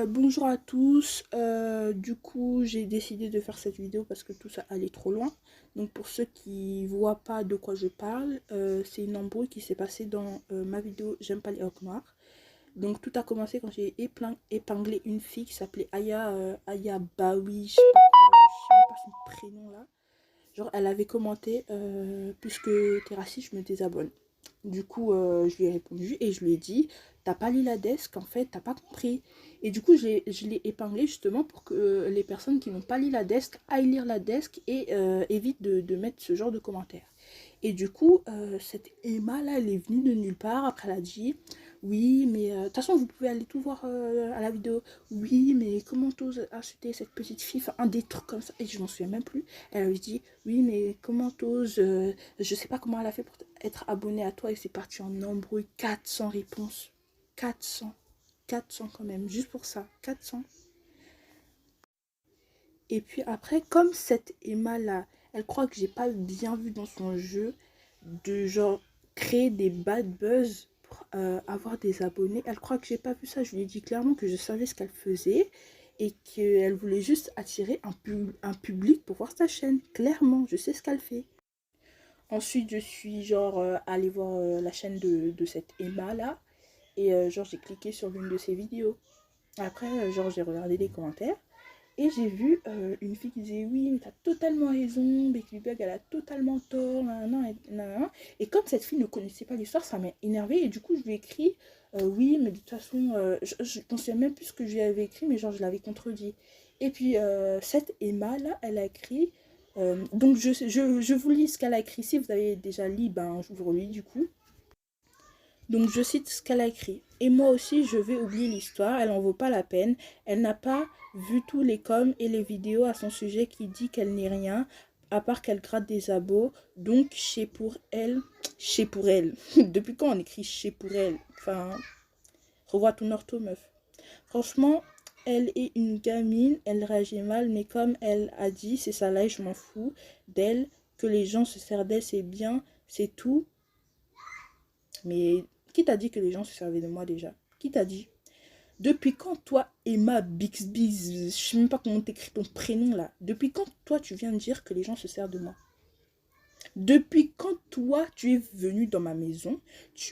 Bonjour à tous. Du coup, j'ai décidé de faire cette vidéo parce que tout ça allait trop loin. Donc, pour ceux qui voient pas de quoi je parle, c'est une embrouille qui s'est passée dans ma vidéo J'aime pas les hocs noirs. Donc, tout a commencé quand j'ai épinglé une fille qui s'appelait Aya Bawi, je sais même pas son prénom là. Genre, elle avait commenté puisque t'es raciste, je me désabonne. Du coup, je lui ai répondu et je lui ai dit, t'as pas lu la desk, en fait, t'as pas compris. Et du coup, je l'ai épinglé justement pour que les personnes qui n'ont pas lu la desk aillent lire la desk et évitent de mettre ce genre de commentaires. Et du coup, cette Emma là, elle est venue de nulle part. Après, elle a dit, oui, mais de toute façon, vous pouvez aller tout voir à la vidéo. Oui, mais comment t'oses insulter cette petite fille, enfin, un des trucs comme ça. Et je m'en souviens même plus. Elle lui dit, oui, mais comment t'oses, je sais pas comment elle a fait pour être abonnée à toi. Et c'est parti en embrouille. 400 réponses. 400. 400 quand même, juste pour ça. 400. Et puis après, comme cette Emma là, elle croit que j'ai pas bien vu dans son jeu de genre créer des bad buzz pour avoir des abonnés. Elle croit que j'ai pas vu ça. Je lui ai dit clairement que je savais ce qu'elle faisait et qu'elle voulait juste attirer un public pour voir sa chaîne. Clairement, je sais ce qu'elle fait. Ensuite, je suis genre allée voir la chaîne de cette Emma là et genre j'ai cliqué sur l'une de ses vidéos. Après, genre j'ai regardé les commentaires. Et j'ai vu une fille qui disait oui, mais t'as totalement raison, Becky Bug elle a totalement tort, nanana, nanana. Et comme cette fille ne connaissait pas l'histoire, ça m'a énervée. Et du coup, je lui ai écrit oui, mais de toute façon, je ne sais même plus ce que je lui avais écrit, mais genre je l'avais contredit. Et puis cette Emma là, elle a écrit. Donc je vous lis ce qu'elle a écrit. Si vous avez déjà lu, ben je vous relis du coup. Donc je cite ce qu'elle a écrit. Et moi aussi, je vais oublier l'histoire, elle en vaut pas la peine. Elle n'a pas vu tous les coms et les vidéos à son sujet qui dit qu'elle n'est rien, à part qu'elle gratte des abos. Donc, chez pour elle. Chez pour elle. Depuis quand on écrit chez pour elle? Enfin, revois ton ortho, meuf. Franchement, elle est une gamine, elle réagit mal, mais comme elle a dit, c'est ça là, je m'en fous d'elle, que les gens se servent d'elle, c'est bien, c'est tout. Mais qui t'a dit que les gens se servaient de moi déjà? Qui t'a dit? Depuis quand toi, Emma Bixby, je sais même pas comment t'écris ton prénom là. Depuis quand toi, tu viens de dire que les gens se servent de moi? Depuis quand toi, tu es venu dans ma maison,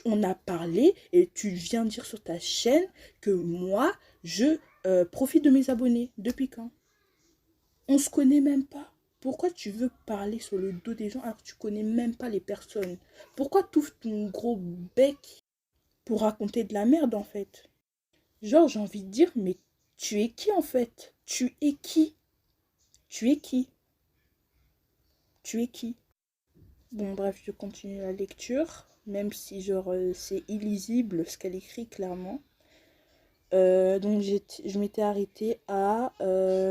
on a parlé et tu viens dire sur ta chaîne que moi, je profite de mes abonnés. Depuis quand? On se connaît même pas. Pourquoi tu veux parler sur le dos des gens alors que tu connais même pas les personnes? Pourquoi tu ouvres ton gros bec pour raconter de la merde en fait? Genre, j'ai envie de dire, mais tu es qui en fait? Tu es qui? Tu es qui? Tu es qui? Bon, bref, je continue la lecture, même si genre c'est illisible ce qu'elle écrit clairement. Donc je m'étais arrêtée à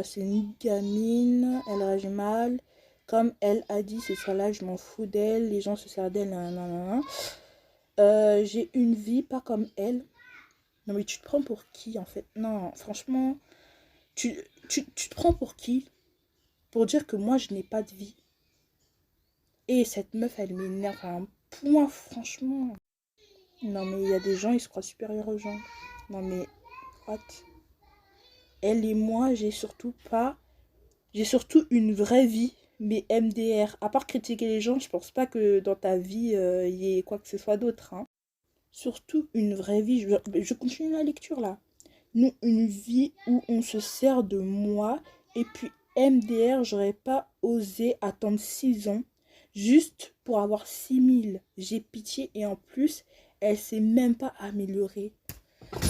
c'est une gamine, elle réagit mal. Comme elle a dit, c'est ça là, je m'en fous d'elle, les gens se servent d'elle, nanana. J'ai une vie pas comme elle. Non mais tu te prends pour qui en fait? Non, franchement, tu te prends pour qui? Pour dire que moi je n'ai pas de vie. Et cette meuf elle m'énerve à un point franchement. Non mais il y a des gens ils se croient supérieurs aux gens. Non mais what? Elle et moi j'ai surtout pas. J'ai surtout une vraie vie. Mais MDR, à part critiquer les gens, je pense pas que dans ta vie il y ait quoi que ce soit d'autre. Hein. Surtout une vraie vie. Je continue la lecture là. Non, une vie où on se sert de moi. Et puis MDR, j'aurais pas osé attendre 6 ans juste pour avoir 6000. J'ai pitié et en plus, elle s'est même pas améliorée.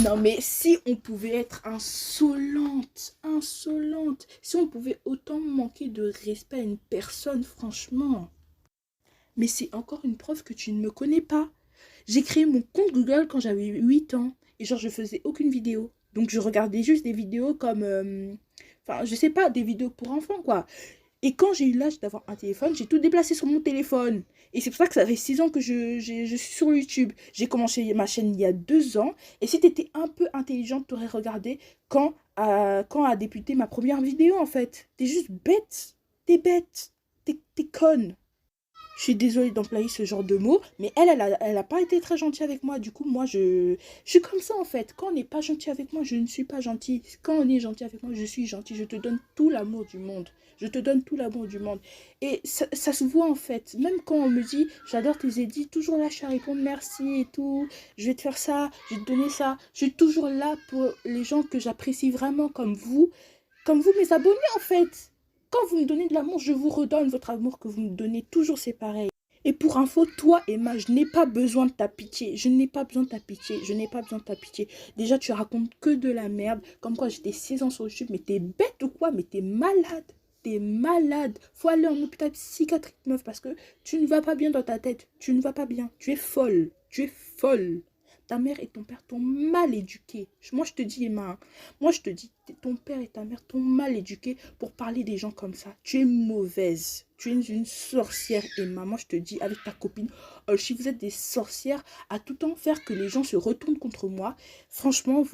Non mais si on pouvait être insolente, insolente, si on pouvait autant manquer de respect à une personne, franchement. Mais c'est encore une preuve que tu ne me connais pas. J'ai créé mon compte Google quand j'avais 8 ans. Et genre, je faisais aucune vidéo. Donc, je regardais juste des vidéos comme... Enfin, je sais pas, des vidéos pour enfants, quoi. Et quand j'ai eu l'âge d'avoir un téléphone, j'ai tout déplacé sur mon téléphone. Et c'est pour ça que ça fait 6 ans que je suis sur YouTube. J'ai commencé ma chaîne il y a 2 ans. Et si t'étais un peu intelligente, t'aurais regardé quand a débuté ma première vidéo, en fait. T'es juste bête. T'es bête. T'es conne. Je suis désolée d'employer ce genre de mots, mais elle a pas été très gentille avec moi. Du coup, moi, je suis comme ça en fait. Quand on n'est pas gentil avec moi, je ne suis pas gentil. Quand on est gentil avec moi, je suis gentil. Je te donne tout l'amour du monde. Je te donne tout l'amour du monde. Et ça se voit en fait. Même quand on me dit, j'adore tes édits, toujours là, je suis à répondre merci et tout. Je vais te faire ça, je vais te donner ça. Je suis toujours là pour les gens que j'apprécie vraiment comme vous. Comme vous, mes abonnés en fait. Quand vous me donnez de l'amour, je vous redonne votre amour que vous me donnez. Toujours, c'est pareil. Et pour info, toi, Emma, je n'ai pas besoin de ta pitié. Je n'ai pas besoin de ta pitié. Je n'ai pas besoin de ta pitié. Déjà, tu racontes que de la merde. Comme quoi, j'étais 6 ans sur le chute. Mais t'es bête ou quoi? Mais t'es malade. T'es malade. Faut aller en hôpital psychiatrique, meuf, parce que tu ne vas pas bien dans ta tête. Tu ne vas pas bien. Tu es folle. Tu es folle. Ta mère et ton père t'ont mal éduqué. Moi, je te dis, Emma, hein, moi, je te dis, ton père et ta mère t'ont mal éduqué pour parler des gens comme ça. Tu es mauvaise. Tu es une sorcière, Emma. Moi, je te dis, avec ta copine, si vous êtes des sorcières, à tout temps faire que les gens se retournent contre moi, franchement, en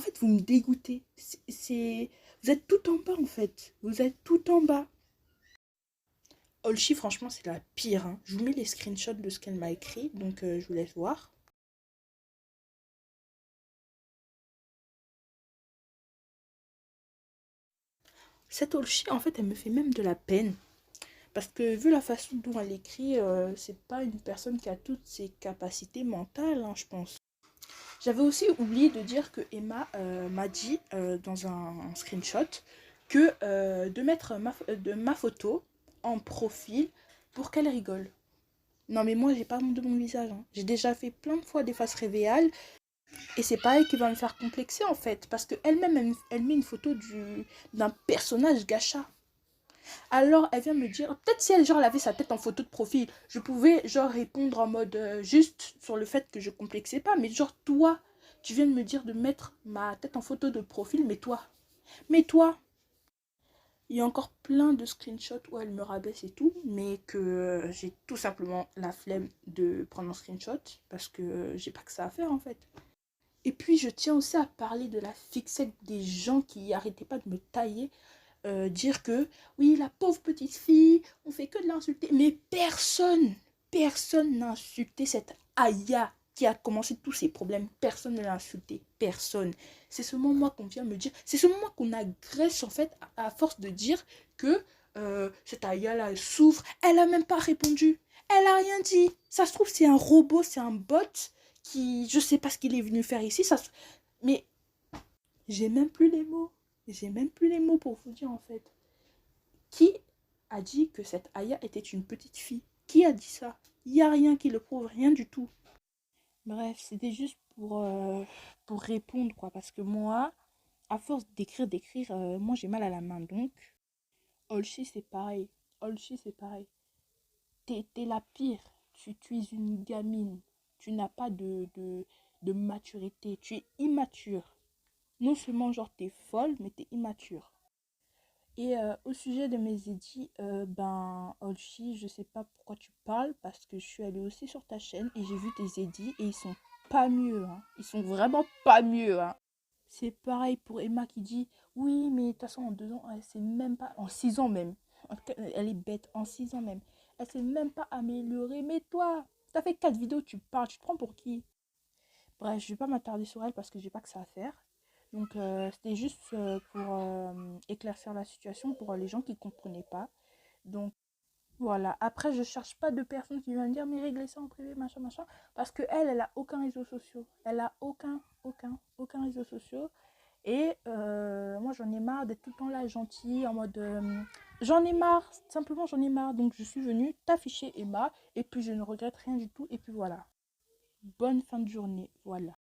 fait, vous me dégoûtez. Vous êtes tout en bas, en fait. Vous êtes tout en bas. Olchi, franchement, c'est la pire, hein. Je vous mets les screenshots de ce qu'elle m'a écrit, donc je vous laisse voir. Cette Olchi, en fait, elle me fait même de la peine. Parce que vu la façon dont elle écrit, c'est pas une personne qui a toutes ses capacités mentales, hein, je pense. J'avais aussi oublié de dire que Emma m'a dit dans un screenshot que de mettre ma photo en profil pour qu'elle rigole. Non mais moi j'ai pas honte de mon visage, hein. J'ai déjà fait plein de fois des faces révéales et c'est pas elle qui va me faire complexer en fait. Parce qu'elle-même elle met une photo d'un personnage gacha. Alors elle vient me dire, peut-être si elle genre elle avait sa tête en photo de profil, je pouvais genre répondre en mode juste sur le fait que je complexais pas. Mais genre toi, tu viens de me dire de mettre ma tête en photo de profil, mais toi, il y a encore plein de screenshots où elle me rabaisse et tout, mais que j'ai tout simplement la flemme de prendre un screenshot parce que j'ai pas que ça à faire en fait. Et puis je tiens aussi à parler de la fixette des gens qui arrêtaient pas de me tailler, dire que oui, la pauvre petite fille, on fait que de l'insulter. Mais personne n'a insulté cette Aya qui a commencé tous ces problèmes. Personne ne l'a insulté. Personne. C'est seulement moi qu'on vient me dire, c'est seulement moi qu'on agresse en fait à force de dire que cette Aya là elle souffre. Elle a même pas répondu. Elle a rien dit. Ça se trouve c'est un robot, c'est un bot qui, je sais pas ce qu'il est venu faire ici. Mais j'ai même plus les mots. J'ai même plus les mots pour vous dire en fait. Qui a dit que cette Aya était une petite fille? Qui a dit ça? Il n'y a rien qui le prouve, rien du tout. Bref, c'était juste pour répondre quoi. Parce que moi, à force d'écrire, moi j'ai mal à la main. Donc, Olchi c'est pareil. Olchi c'est pareil. T'es la pire. Tu es une gamine. Tu n'as pas de maturité. Tu es immature. Non seulement genre t'es folle, mais t'es immature. Et au sujet de mes édits, ben, Olchi, je sais pas pourquoi tu parles, parce que je suis allée aussi sur ta chaîne et j'ai vu tes édits et ils sont pas mieux, hein. Ils sont vraiment pas mieux, hein. C'est pareil pour Emma qui dit, oui, mais de toute façon, en 2 ans, elle s'est même pas, en 6 ans même, elle est bête, en 6 ans même, elle s'est même pas améliorée. Mais toi, t'as fait 4 vidéos, tu parles, tu te prends pour qui? Bref, je vais pas m'attarder sur elle parce que j'ai pas que ça à faire. Donc c'était juste pour éclaircir la situation pour les gens qui ne comprenaient pas. Donc voilà. Après, je cherche pas de personnes qui viennent me dire mais réglez ça en privé, machin, machin. Parce que elle a aucun réseau social. Elle a aucun réseau social. Et moi, j'en ai marre d'être tout le temps là gentille, en mode... j'en ai marre, simplement j'en ai marre. Donc je suis venue t'afficher Emma. Et puis je ne regrette rien du tout. Et puis voilà. Bonne fin de journée. Voilà.